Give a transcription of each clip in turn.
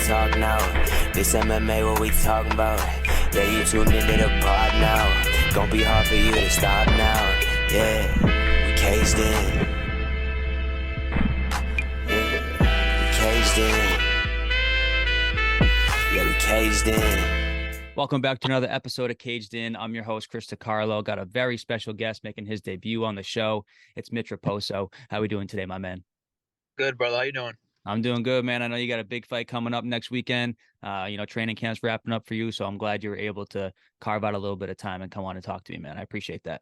talk now. This MMA, what we talking about? Yeah, you tuned into the pod now. Gonna be hard for you to stop now. Yeah, we caged in. Yeah, we caged in. Yeah, we caged in. Welcome back to another episode of Caged In. I'm your host, Chris DiCarlo. Got a very special guest making his debut on the show. It's Mitch Raposo. How we doing today, my man? Good, brother. How you doing? I'm doing good, man. I know you got a big fight coming up next weekend. Training camp's wrapping up for you, so I'm glad you were able to carve out a little bit of time and come on and talk to me, man. I appreciate that.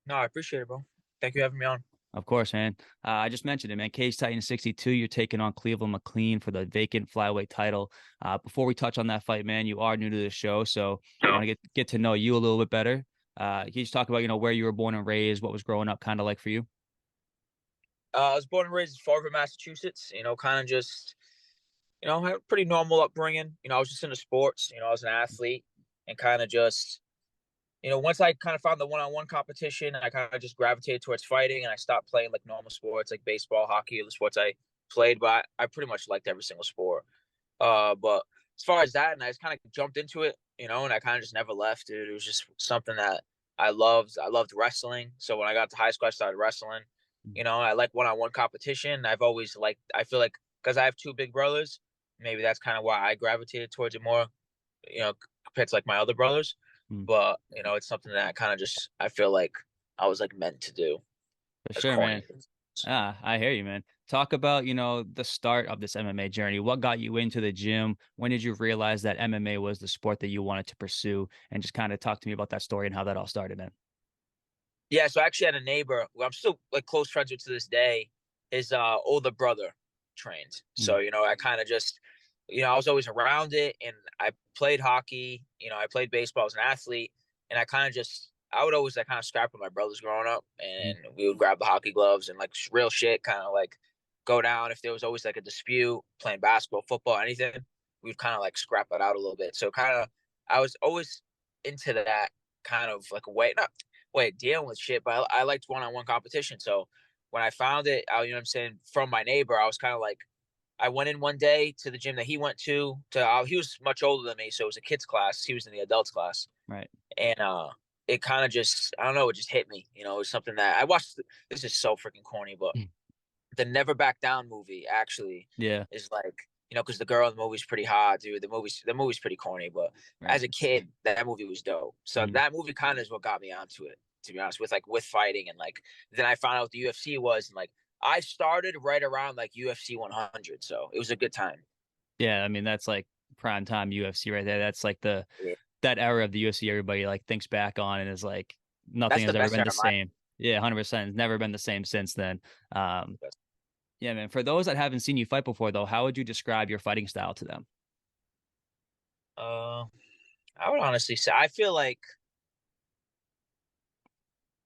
No, I appreciate it, bro. Thank you for having me on. Of course, man. I just mentioned it, man. Cage Titan 62, you're taking on Cleveland McLean for the vacant Flyweight title. Before we touch on that fight, man, you are new to the show, so I want to get to know you a little bit better. Can you just talk about, where you were born and raised, what was growing up kind of like for you? I was born and raised in Fall River, Massachusetts. Kind of just, had a pretty normal upbringing. I was just into sports. I was an athlete, and kind of just, once I kind of found the one-on-one competition, I kind of just gravitated towards fighting, and I stopped playing like normal sports, like baseball, hockey, the sports I played. But I pretty much liked every single sport. But as far as that, and I just kind of jumped into it, and I kind of just never left. It was just something that I loved. I loved wrestling. So when I got to high school, I started wrestling. I like one-on-one competition. I've always liked, I feel like, because I have two big brothers, maybe that's kind of why I gravitated towards it more, compared to like my other brothers. But, it's something that I kind of just, I feel like I was like meant to do. For sure, man. I hear you, man. Talk about, the start of this MMA journey. What got you into the gym? When did you realize that MMA was the sport that you wanted to pursue? And just kind of talk to me about that story and how that all started, man. Yeah, so I actually had a neighbor who I'm still like close friends with to this day. His older brother trained. So, I kind of just, I was always around it, and I played hockey, I played baseball, I was an athlete, and I would always like kind of scrap with my brothers growing up, and we would grab the hockey gloves and like real shit, kind of like go down. If there was always like a dispute, playing basketball, football, anything, we'd kind of like scrap it out a little bit. So I was always into that kind of like dealing with shit, but I liked one-on-one competition. So when I found it, from my neighbor, I was kind of like, I went in one day to the gym that he went to he was much older than me. So it was a kid's class. He was in the adults class. Right. And, it kind of just, I don't know, it just hit me, it was something that I watched. This is so freaking corny, but the Never Back Down movie actually is like, because the girl in the movie's pretty hot, dude. The movie's pretty corny, but as a kid, that movie was dope. So that movie kind of is what got me onto it, to be honest, with fighting. And like, then I found out what the UFC was, and like, I started right around like UFC 100. So it was a good time. Yeah. I mean, that's like prime time UFC right there. That's like that era of the UFC everybody like thinks back on and is like, nothing has ever been the same. Yeah. 100%. It's never been the same since then. Yeah, man. For those that haven't seen you fight before, though, how would you describe your fighting style to them? I would honestly say I feel like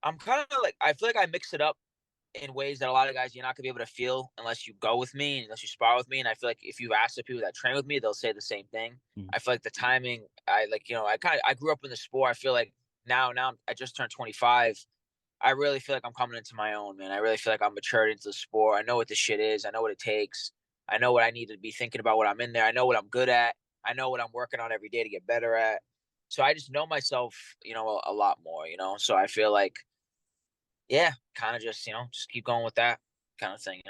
I'm kind of like, I feel like I mix it up in ways that a lot of guys you're not gonna be able to feel unless you go with me, unless you spar with me. And I feel like if you ask the people that train with me, they'll say the same thing. I feel like the timing, I grew up in the sport. I feel like now I just turned 25. I really feel like I'm coming into my own, man. I really feel like I'm matured into the sport. I know what this shit is. I know what it takes. I know what I need to be thinking about when I'm in there. I know what I'm good at. I know what I'm working on every day to get better at. So I just know myself, a lot more, So I feel like, yeah, kind of just, just keep going with that kind of thing.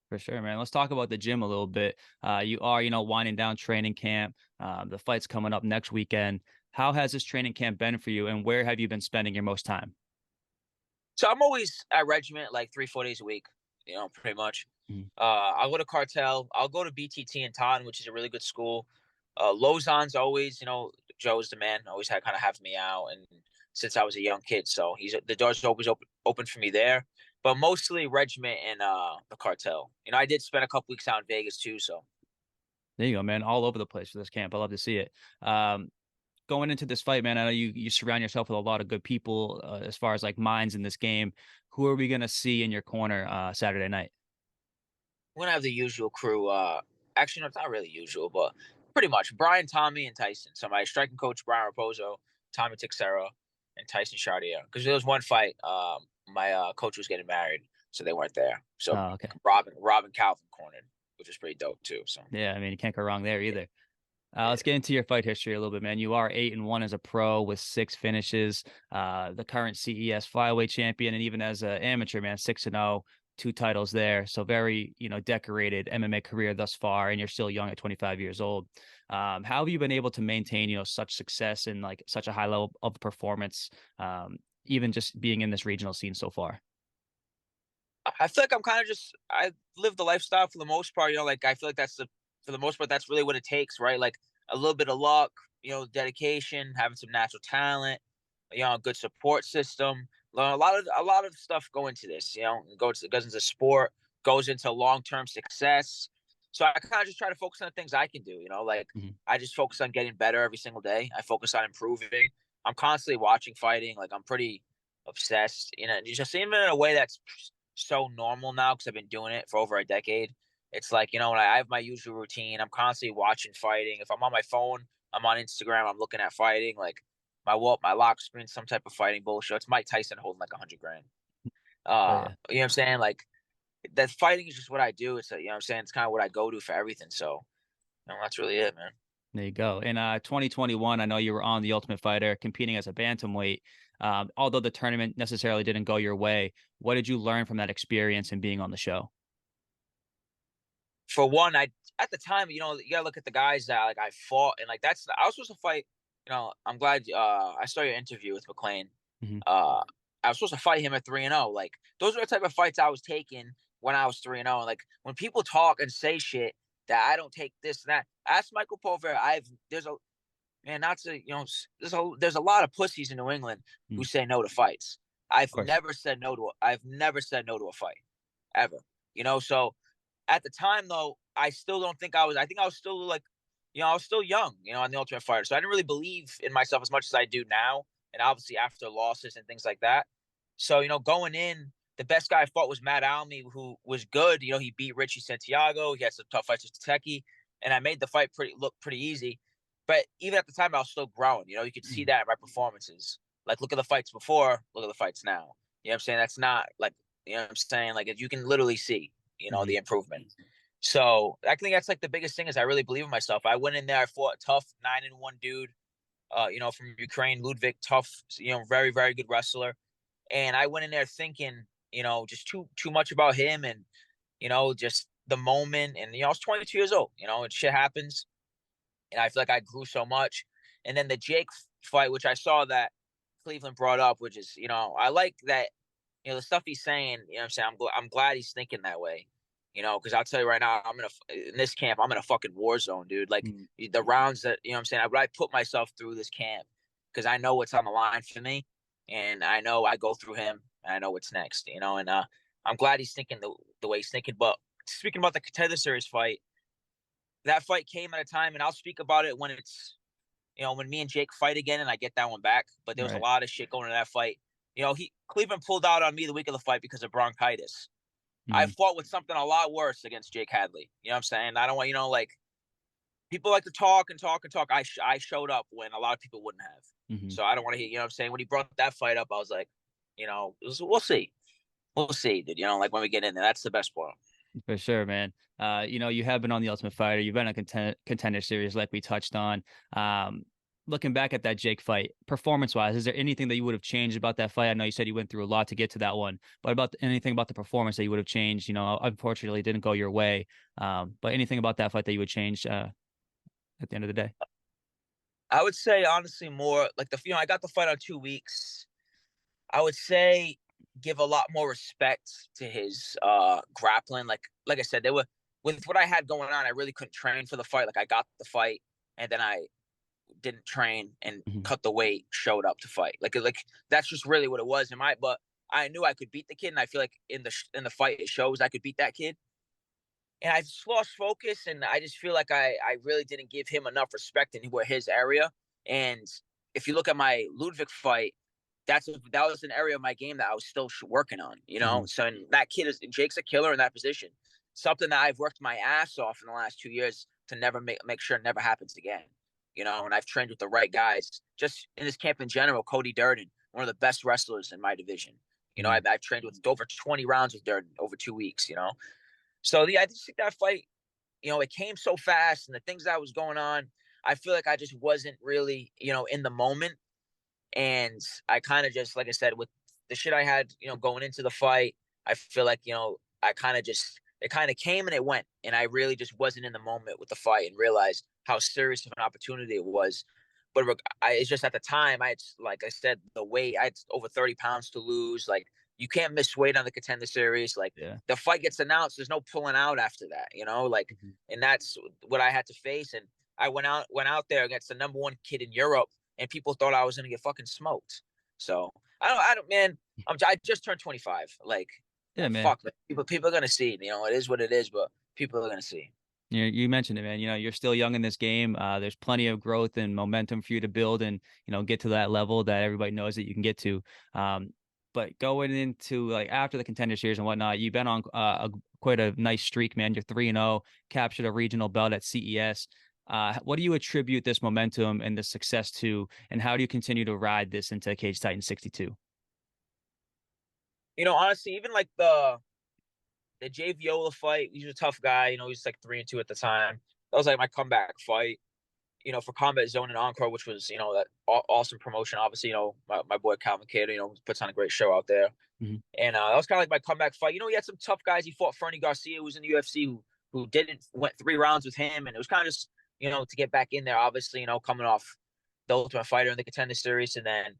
For sure, man. Let's talk about the gym a little bit. You are, winding down training camp. The fight's coming up next weekend. How has this training camp been for you, and where have you been spending your most time? So I'm always at regiment like 3-4 days a week, pretty much. I'll go to Cartel. I'll go to BTT in Taunton, which is a really good school. Lausanne's always, Joe's the man, always had kind of have me out, and since I was a young kid, so the doors always open for me there. But mostly regiment and the Cartel. I did spend a couple weeks out in Vegas too. So there you go, man. All over the place for this camp. I love to see it. Going into this fight, man, I know you surround yourself with a lot of good people as far as like minds in this game. Who are we gonna see in your corner Saturday night? I'm gonna have the usual crew. Actually, no, it's not really usual, but pretty much Brian, Tommy, and Tyson. So my striking coach, Brian Raposo, Tommy Tixera, and Tyson Chartier. Because there was one fight, my coach was getting married, so they weren't there. So Oh, okay. Robin Calvin cornered, which is pretty dope too. So Yeah, I mean, you can't go wrong there either. Let's get into your fight history a little bit, man. You are 8-1 as a pro with 6 finishes. The current CES flyweight champion, and even as an amateur, man, 6-0, 2 titles there. So very, decorated MMA career thus far, and you're still young at 25 years old. How have you been able to maintain, such success and like such a high level of performance, even just being in this regional scene so far? I feel like I live the lifestyle for the most part. Like I feel like for the most part, that's really what it takes, right? Like a little bit of luck, dedication, having some natural talent, a good support system. A lot of stuff go into this. Goes into sport, goes into long-term success. So I kind of just try to focus on the things I can do. Like I just focus on getting better every single day. I focus on improving. I'm constantly watching fighting. Like I'm pretty obsessed. Just even in a way that's so normal now because I've been doing it for over a decade. It's like, when I have my usual routine, I'm constantly watching fighting. If I'm on my phone, I'm on Instagram, I'm looking at fighting. Like my lock screen, some type of fighting bullshit. It's Mike Tyson holding like $100 grand. Oh, yeah. You know what I'm saying? Like that fighting is just what I do. It's you know what I'm saying? It's kind of what I go to for everything. So, that's really it, man. There you go. In 2021, I know you were on The Ultimate Fighter competing as a bantamweight. Although the tournament necessarily didn't go your way, what did you learn from that experience and being on the show? For one, at the time, you gotta look at the guys that like I fought, and like I was supposed to fight. I'm glad I saw your interview with McLean. Mm-hmm. I was supposed to fight him at 3-0. Like those are the type of fights I was taking when I was 3-0. And like when people talk and say shit that I don't take this and that, ask Michael Pover. There's a lot of pussies in New England who say no to fights. I've never said no to a fight ever. So at the time though, I still don't think I think I was still like, I was still young, on the Ultimate Fighter. So I didn't really believe in myself as much as I do now. And obviously after losses and things like that. So, going in, the best guy I fought was Matt Almy, who was good. He beat Richie Santiago. He had some tough fights with Teki, and I made the fight look pretty easy. But even at the time, I was still growing. You could see that in my performances. Like, look at the fights before, look at the fights now. You know what I'm saying? That's not like, you know what I'm saying? Like, you can literally see, the improvement. So I think that's like the biggest thing is I really believe in myself. I went in there, I fought a tough 9-1 dude, from Ukraine, Ludwig, tough, very, very good wrestler. And I went in there thinking, just too much about him and, just the moment. And, I was 22 years old, and shit happens. And I feel like I grew so much. And then the Jake fight, which I saw that Cleveland brought up, which is, I like that, the stuff he's saying, I'm saying, I'm glad he's thinking that way, because I'll tell you right now, in this camp, I'm in a fucking war zone, dude. Like the rounds that, I'm saying, I put myself through this camp because I know what's on the line for me. And I know I go through him and I know what's next, and I'm glad he's thinking the way he's thinking. But speaking about the Contender Series fight, that fight came at a time, and I'll speak about it when it's, when me and Jake fight again and I get that one back. But there was a lot of shit going into that fight. Cleveland pulled out on me the week of the fight because of bronchitis. I fought with something a lot worse against Jake Hadley. You know what I'm saying? I don't want, like, people like to talk and talk and talk. I showed up when a lot of people wouldn't have. So I don't want to hear, you know what I'm saying? When he brought that fight up, I was like, we'll see. We'll see, dude. Like when we get in there, that's the best part. For sure, man. You have been on The Ultimate Fighter. You've been on Contender Series like we touched on. Looking back at that Jake fight, performance-wise, is there anything that you would have changed about that fight? I know you said you went through a lot to get to that one, but anything about the performance that you would have changed? Unfortunately, it didn't go your way. But anything about that fight that you would change at the end of the day? I would say honestly more like I got the fight on 2 weeks. I would say give a lot more respect to his grappling. Like I said, with what I had going on, I really couldn't train for the fight. Like I got the fight and then I didn't train and cut the weight, showed up to fight. Like that's just really what it was but I knew I could beat the kid, and I feel like in the fight it shows I could beat that kid. And I just lost focus, and I just feel like I really didn't give him enough respect in his area. And if you look at my Ludwig fight, that was an area of my game that I was still working on, So and that Jake's a killer in that position. Something that I've worked my ass off in the last 2 years to never make sure it never happens again, And I've trained with the right guys. Just in this camp in general, Cody Durden, one of the best wrestlers in my division. I've trained with over 20 rounds with Durden over 2 weeks, So I just think that fight, it came so fast, and the things that was going on, I feel like I just wasn't really, in the moment. And I kind of just, like I said, with the shit I had, going into the fight, I feel like, I kind of just, it kind of came and it went. And I really just wasn't in the moment with the fight and realized how serious of an opportunity it was. But it's just at the time, like I said, the weight, I had over 30 pounds to lose. Like, you can't miss weight on the Contender Series. Like, Yeah. the fight gets announced, there's no pulling out after that, like, and that's what I had to face. And I went out there against the number one kid in Europe, and people thought I was gonna get fucking smoked. So I don't, man. I just turned 25. Like, Yeah, man. fuck, man. People are gonna see. It is what it is, but people are gonna see. You mentioned it, man. You're still young in this game. There's plenty of growth and momentum for you to build and, get to that level that everybody knows that you can get to. But going into like after the Contender Series and whatnot, you've been on quite a nice streak, man. You're 3-0, captured a regional belt at CES. What do you attribute this momentum and this success to, and how do you continue to ride this into Cage Titan 62? Honestly, even like the Jay Viola fight, he's a tough guy. He's like 3-2 at the time. That was like my comeback fight. For Combat Zone and Encore, which was, that awesome promotion. Obviously, my boy Calvin Cater, puts on a great show out there. Mm-hmm. And that was kind of like my comeback fight. He had some tough guys. He fought Fernie Garcia, who was in the UFC, who went 3 rounds with him. And it was kind of just, to get back in there, obviously, coming off the Ultimate Fighter in the Contender Series. And then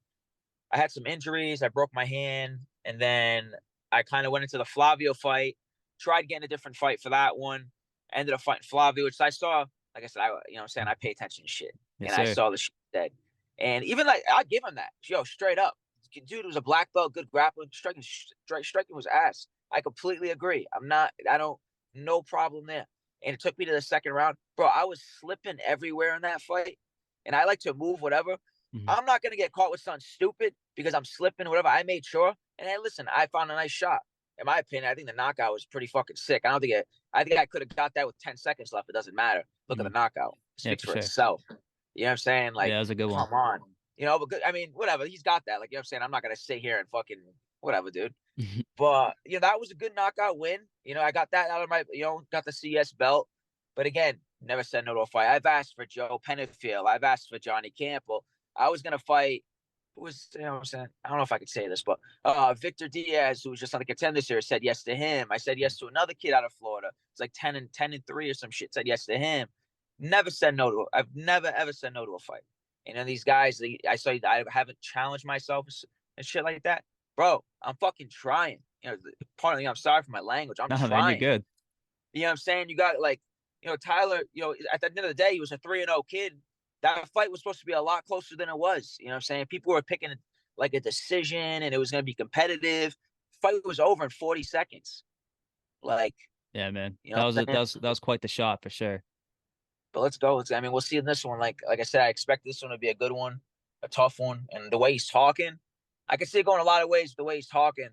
I had some injuries. I broke my hand. And then I kind of went into the Flavio fight, tried getting a different fight for that one. Ended up fighting Flavio, which I saw. Like I said, I pay attention to shit. Yes, and sir. I saw the shit dead. And even like, I give him that. Straight up. Dude was a black belt, good grappling, striking was ass. I completely agree. No problem there. And it took me to the second round. Bro, I was slipping everywhere in that fight. And I like to move whatever. Mm-hmm. I'm not going to get caught with something stupid because I'm slipping, whatever. I made sure. And then, listen, I found a nice shot. In my opinion, I think the knockout was pretty fucking sick. I think I could have got that with 10 seconds left. It doesn't matter. Look at the knockout. It speaks for itself. You know what I'm saying? Like, yeah, that was a good one. Come on. But good, whatever. He's got that. Like, you know what I'm saying? I'm not going to sit here and fucking whatever, dude. But, that was a good knockout win. I got that out of my, got the CS belt. But again, never said no to a fight. I've asked for Joe Pennefield. I've asked for Johnny Campbell. I was going to fight. Who was, I don't know if I could say this, but Victor Diaz, who was just on the Contender Series, said yes to him. I said yes to another kid out of Florida. It's like 10-3 or some shit. Said yes to him. Never said no to. I've never ever said no to a fight. And then these guys, I haven't challenged myself and shit like that, bro. I'm fucking trying. Partly, I'm sorry for my language. I'm trying. Man, you're good. You know what I'm saying? You got like, Tyler. At the end of the day, he was a 3-0 kid. That fight was supposed to be a lot closer than it was. You know what I'm saying? People were picking like a decision and it was going to be competitive. Fight was over in 40 seconds. Like, yeah, man, that was quite the shot for sure. But let's go. We'll see in this one. Like I said, I expect this one to be a good one, a tough one. And the way he's talking, I can see it going a lot of ways. The way he's talking,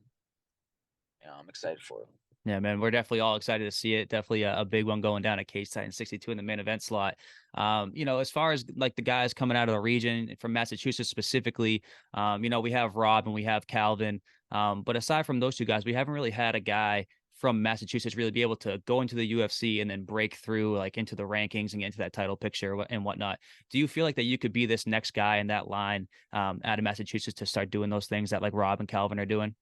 I'm excited for it. Yeah, man, we're definitely all excited to see it. Definitely a big one going down at Cage Titan 62 in the main event slot. As far as like the guys coming out of the region from Massachusetts specifically, we have Rob and we have Calvin. But aside from those two guys, we haven't really had a guy from Massachusetts really be able to go into the UFC and then break through like into the rankings and get into that title picture and whatnot. Do you feel like that you could be this next guy in that line out of Massachusetts to start doing those things that like Rob and Calvin are doing?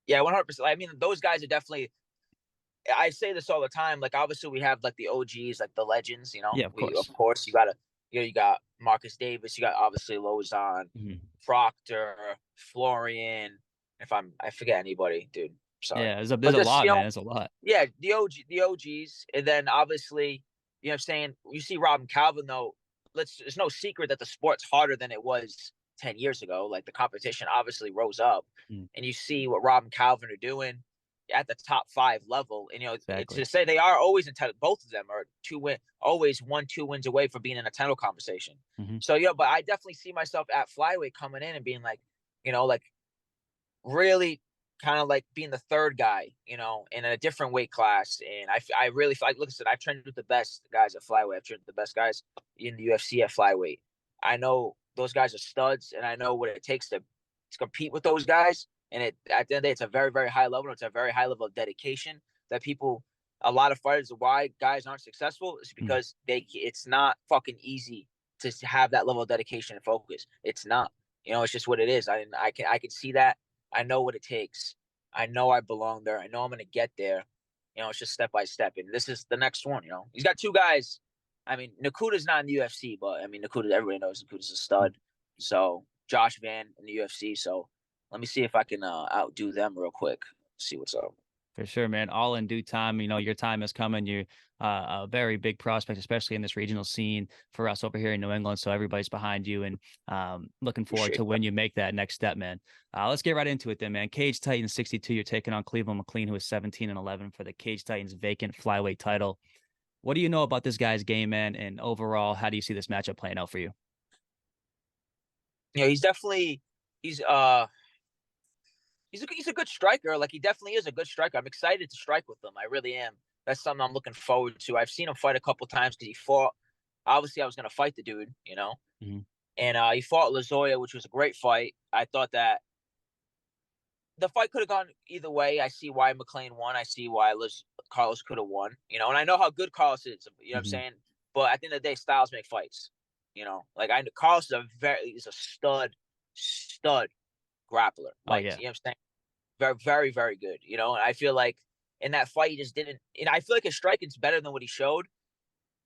Yeah, 100%. Those guys are definitely. I say this all the time. Like, obviously, we have like the OGs, like the legends. Yeah, of course. Of course, you got Marcus Davis. You got obviously Lozon, Proctor, Florian. I forget anybody, dude. Sorry. Yeah, there's a lot, man. There's a lot. Yeah, the OGs, and then obviously, you know what I'm saying. You see Rob and Calvin though. It's no secret that the sport's harder than it was 10 years ago. Like, the competition obviously rose up, and you see what Rob and Calvin are doing at the top 5 level. And exactly. To say they are always in title, both of them are always 1-2 wins away from being in a title conversation. So but I definitely see myself at flyweight coming in and being like, like really kind of like being the third guy, in a different weight class. And I really feel like, look, I said, I've trained with the best guys at flyweight. I've trained with the best guys in the UFC at flyweight. I know those guys are studs, and I know what it takes to compete with those guys. And at the end of the day, it's a very, very high level. It's a very high level of dedication that people a lot of fighters, why guys aren't successful is Mm. because it's not fucking easy to have that level of dedication and focus. It's not. It's just what it is. I can see that. I know what it takes. I know I belong there. I know I'm gonna get there. It's just step by step. And this is the next one. He's got two guys. I mean, Nakuta's not in the UFC, but I mean, Nakuta, everybody knows Nakuta's a stud. So Josh Van in the UFC. So let me see if I can outdo them real quick. See what's up. For sure, man. All in due time. Your time is coming. You're a very big prospect, especially in this regional scene for us over here in New England. So everybody's behind you, and looking forward to when you make that next step, man. Let's get right into it then, man. Cage Titans 62. You're taking on Cleveland McLean, who is 17-11 for the Cage Titans vacant flyweight title. What do you know about this guy's game, man? And overall, how do you see this matchup playing out for you? He's definitely he's a good striker. Like, he definitely is a good striker. I'm excited to strike with him. I really am. That's something I'm looking forward to. I've seen him fight a couple times because he fought. Obviously, I was going to fight the dude, Mm-hmm. and he fought Lazoya, which was a great fight. I thought that the fight could have gone either way. I see why McLean won. I see why Carlos could have won. And I know how good Carlos is. You know what I'm saying? But at the end of the day, styles make fights. Carlos is a stud grappler. Like, Oh yeah. you know what I'm saying? Very, very, very good. And I feel like in that fight, he just didn't. And I feel like his striking's better than what he showed.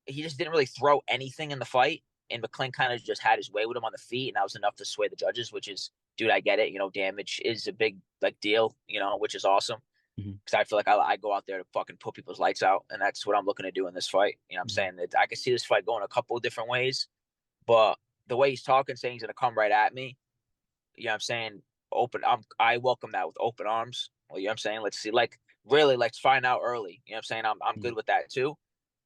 He just didn't really throw anything in the fight, and McLean kind of just had his way with him on the feet, and that was enough to sway the judges. Which is, dude, I get it. Damage is a big deal. Which is awesome because I feel like I go out there to fucking put people's lights out, and that's what I'm looking to do in this fight. I'm saying that I can see this fight going a couple of different ways, but the way he's talking, saying he's gonna come right at me, I'm saying, I welcome that with open arms. Well, I'm saying, let's see, really, let's find out early. I'm saying, I'm good with that too.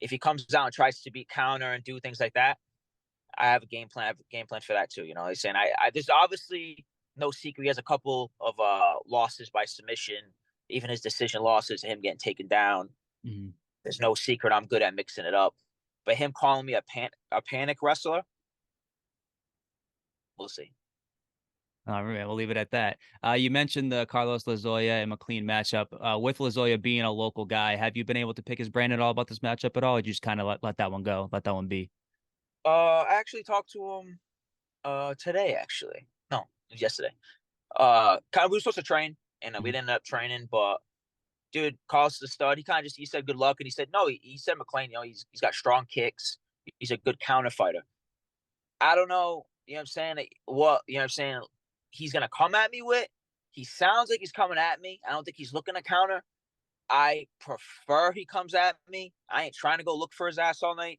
If he comes out and tries to be counter and do things like that, I have a game plan. I have a game plan for that too. He's saying, there's obviously no secret. He has a couple of losses by submission, even his decision losses, him getting taken down. Mm-hmm. There's no secret. I'm good at mixing it up. But him calling me a panic wrestler, we'll see. All right, we'll leave it at that. You mentioned the Carlos Lazoya and McLean matchup. With Lazoya being a local guy, have you been able to pick his brain at all about this matchup at all? Or you just kind of let that one go, let that one be? I actually talked to him today, actually. No, it was yesterday. We were supposed to train, and we didn't end up training, but dude, Carlos is a stud. He said good luck, and he said no. He said McLean, he's got strong kicks. He's a good counter fighter. I don't know, you know what I'm saying? What, you know what I'm saying? He's gonna come at me with. He sounds like he's coming at me. I don't think he's looking to counter. I prefer he comes at me. I ain't trying to go look for his ass all night.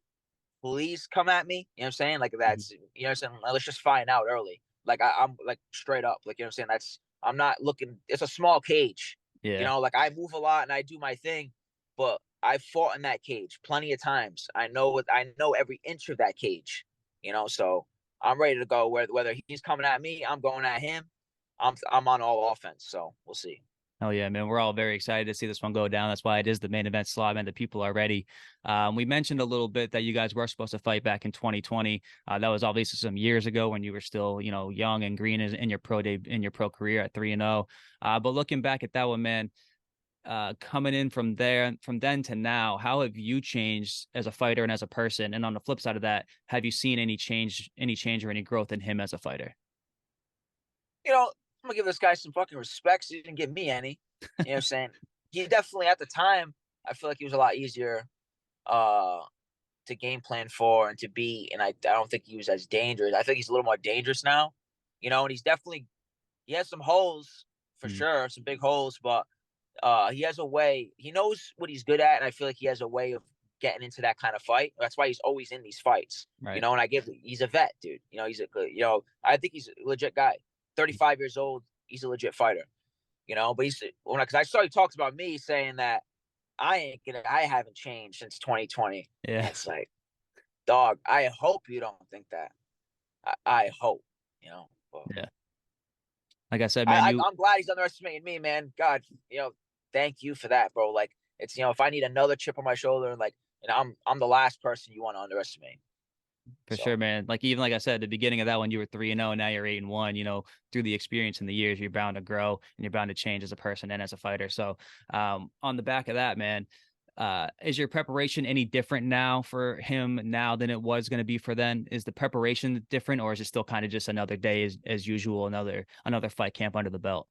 Please come at me. You know what I'm saying? Like, that's, you know what I'm saying? Let's just find out early. Like, I'm like straight up. Like, you know what I'm saying? I'm not looking. It's a small cage. Yeah. Like, I move a lot and I do my thing, but I've fought in that cage plenty of times. I know every inch of that cage. So I'm ready to go. Whether he's coming at me, I'm going at him. I'm on all offense. So we'll see. Oh yeah, man. We're all very excited to see this one go down. That's why it is the main event slot, man. The people are ready. We mentioned a little bit that you guys were supposed to fight back in 2020. That was obviously some years ago when you were still, young and green in your pro career at 3-0. But looking back at that one, man, coming in from then to now, how have you changed as a fighter and as a person? And on the flip side of that, have you seen any change or any growth in him as a fighter? I'm gonna give this guy some fucking respect. He didn't give me any. You know what I'm saying? He definitely, at the time, I feel like he was a lot easier to game plan for and to beat, and I don't think he was as dangerous. I think he's a little more dangerous now. And he has some holes for sure, some big holes, but he has a way. He knows what he's good at, and I feel like he has a way of getting into that kind of fight. That's why he's always in these fights. Right. And he's a vet, dude. He's a good. I think he's a legit guy. 35 years old. He's a legit fighter. But because I saw he talks about me saying that I haven't changed since 2020. Yeah. And it's like, dog, I hope you don't think that. I hope, But yeah. Like I said, man, I'm glad he's underestimating me, man. God, thank you for that, bro. Like, it's, if I need another chip on my shoulder, like, I'm the last person you want to underestimate. For sure, man. Like, even like I said, at the beginning of that one, you were 3-0, and now you're 8-1. Through the experience in the years, you're bound to grow and you're bound to change as a person and as a fighter. So, on the back of that, man, Is your preparation any different now for him now than it was going to be for then? Is the preparation different, or is it still kind of just another day as usual, another fight camp under the belt?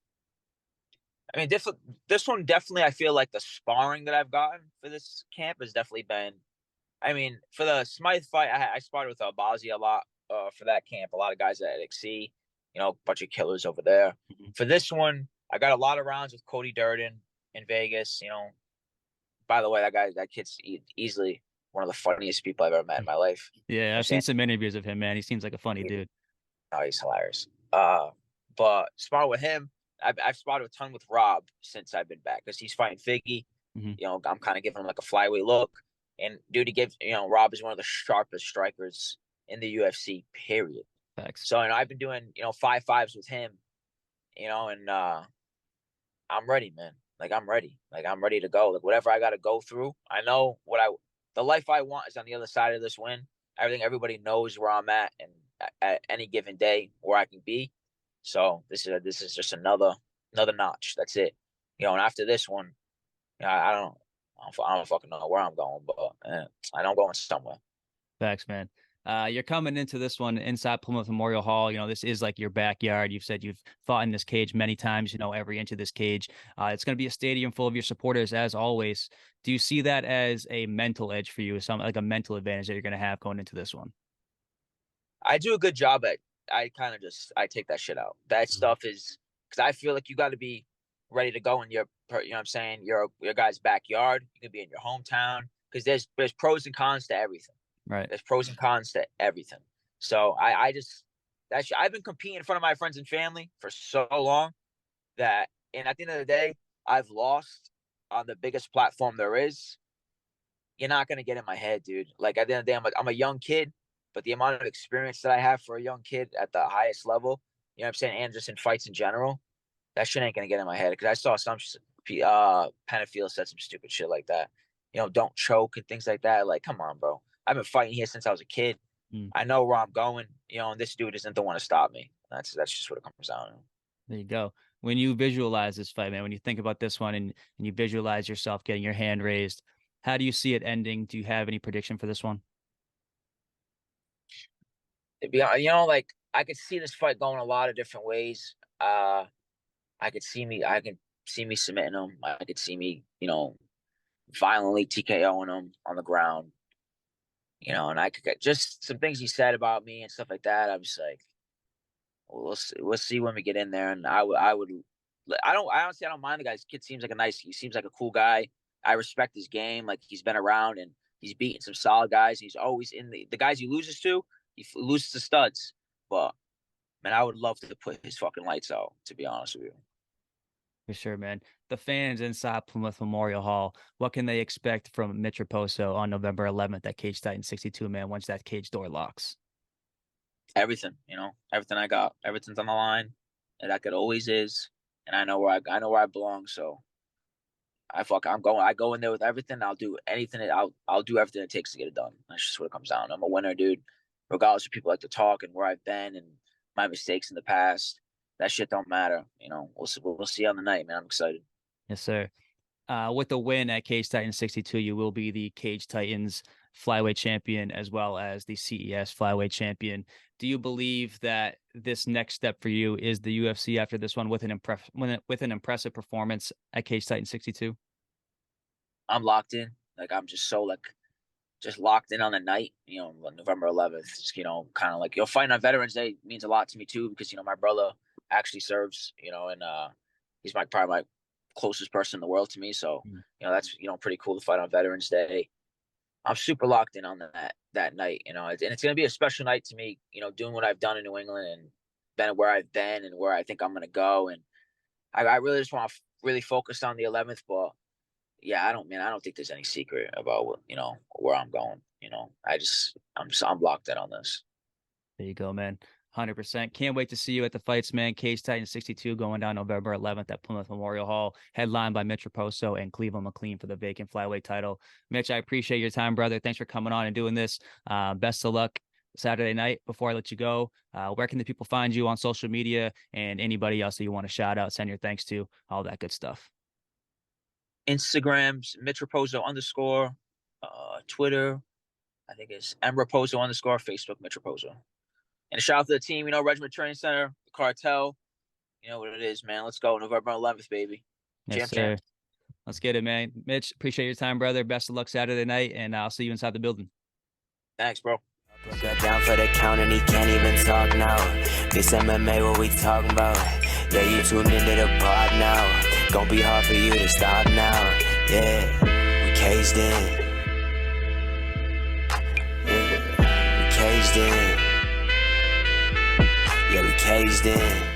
I mean, this one definitely, I feel like the sparring that I've gotten for this camp has definitely been. I mean, for the Smythe fight, I sparred with Bazi a lot for that camp. A lot of guys at XC, a bunch of killers over there. Mm-hmm. For this one, I got a lot of rounds with Cody Durden in Vegas. By the way, that kid's easily one of the funniest people I've ever met in my life. Yeah, I've seen some interviews of him, man. He seems like a funny dude. Oh, he's hilarious. But sparring with him, I've sparred a ton with Rob since I've been back because he's fighting Figgy. Mm-hmm. I'm kind of giving him like a flyweight look. And dude, Rob is one of the sharpest strikers in the UFC, period. Thanks. So, I've been doing, 5-5s with him, and I'm ready, man. Like, I'm ready. Like, I'm ready to go. Like, whatever I got to go through, I know the life I want is on the other side of this win. I think everybody knows where I'm at and at any given day where I can be. So this is just another notch. That's it. And after this one, I don't fucking know where I'm going, but I know I'm going somewhere. Thanks, man. You're coming into this one inside Plymouth Memorial Hall. This is like your backyard. You've said you've fought in this cage many times, every inch of this cage. It's going to be a stadium full of your supporters, as always. Do you see that as a mental edge for you, something like a mental advantage that you're going to have going into this one? I do a good job at, I take that shit out. That stuff is, because I feel like you got to be ready to go in your, what I'm saying, your guy's backyard. You can be in your hometown, because there's pros and cons to everything. Right. There's pros and cons to everything. So I've been competing in front of my friends and family for so long that, and at the end of the day, I've lost on the biggest platform there is. You're not going to get in my head, dude. Like, at the end of the day, I'm a young kid, but the amount of experience that I have for a young kid at the highest level, what I'm saying, and just in fights in general, that shit ain't going to get in my head. Because I saw some Penfield said some stupid shit like that. Don't choke and things like that. Like, come on, bro. I've been fighting here since I was a kid. I know where I'm going, and this dude isn't the one to stop me. That's just what it comes down to. There you go. When you visualize this fight, man, when you think about this one and you visualize yourself getting your hand raised, how do you see it ending? Do you have any prediction for this one? Like, I could see this fight going a lot of different ways. I can see me submitting him. I could see me, violently TKOing him on the ground. And I could get just some things he said about me and stuff like that. I'm just like, we'll see when we get in there. And I don't mind the guy. This kid seems like he seems like a cool guy. I respect his game. Like, he's been around and he's beaten some solid guys. He's always in the guys he loses to. He loses to studs. But man, I would love to put his fucking lights out, to be honest with you. For sure, man. The fans inside Plymouth Memorial Hall, what can they expect from Mitch Raposo on November 11th at Cage Titan 62, man, once that cage door locks? Everything, everything I got. Everything's on the line. And that it always is. And I know where I belong, so I go in there with everything. I'll do anything. I'll do everything it takes to get it done. That's just what it comes down to. I'm a winner, dude. Regardless of people like to talk and where I've been and my mistakes in the past, that shit don't matter. We'll see on the night, man. I'm excited. Yes, sir. With the win at Cage Titan 62, you will be the Cage Titans flyweight champion as well as the CES flyweight champion. Do you believe that this next step for you is the UFC after this one with an impressive performance at Cage Titan 62? I'm locked in. Like, I'm just so just locked in on the night, November 11th. Just, kind of like, fighting on Veterans Day means a lot to me too, because, my brother actually serves, and he's probably my closest person in the world to me. So, that's, pretty cool to fight on Veterans Day. I'm super locked in on that night, and it's going to be a special night to me, doing what I've done in New England and been where I've been and where I think I'm going to go. And I really just want to really focus on the 11th, but yeah, I don't think there's any secret about what, where I'm going. I'm locked in on this. There you go, man. 100%. Can't wait to see you at the fights, man. Cage Titan 62 going down November 11th at Plymouth Memorial Hall, headlined by Mitch Raposo and Cleveland McLean for the vacant flyweight title. Mitch, I appreciate your time, brother. Thanks for coming on and doing this. Best of luck Saturday night. Before I let you go, where can the people find you on social media and anybody else that you want to shout out, send your thanks to, all that good stuff? Instagram's Mitch Raposo _. Twitter, I think it's _. Facebook, Mitch Raposo. And shout out to the team, Regiment Training Center, the Cartel. You know what it is, man. Let's go. November 11th, baby. Yes, sir. Let's get it, man. Mitch, appreciate your time, brother. Best of luck Saturday night, and I'll see you inside the building. Thanks, bro. Got down for the count and he can't even talk now. This MMA, what we talking about? Yeah, you tuned into the pod now. Gonna be hard for you to stop now. Yeah, we caged in. Yeah, we caged in. Yeah, we caged in.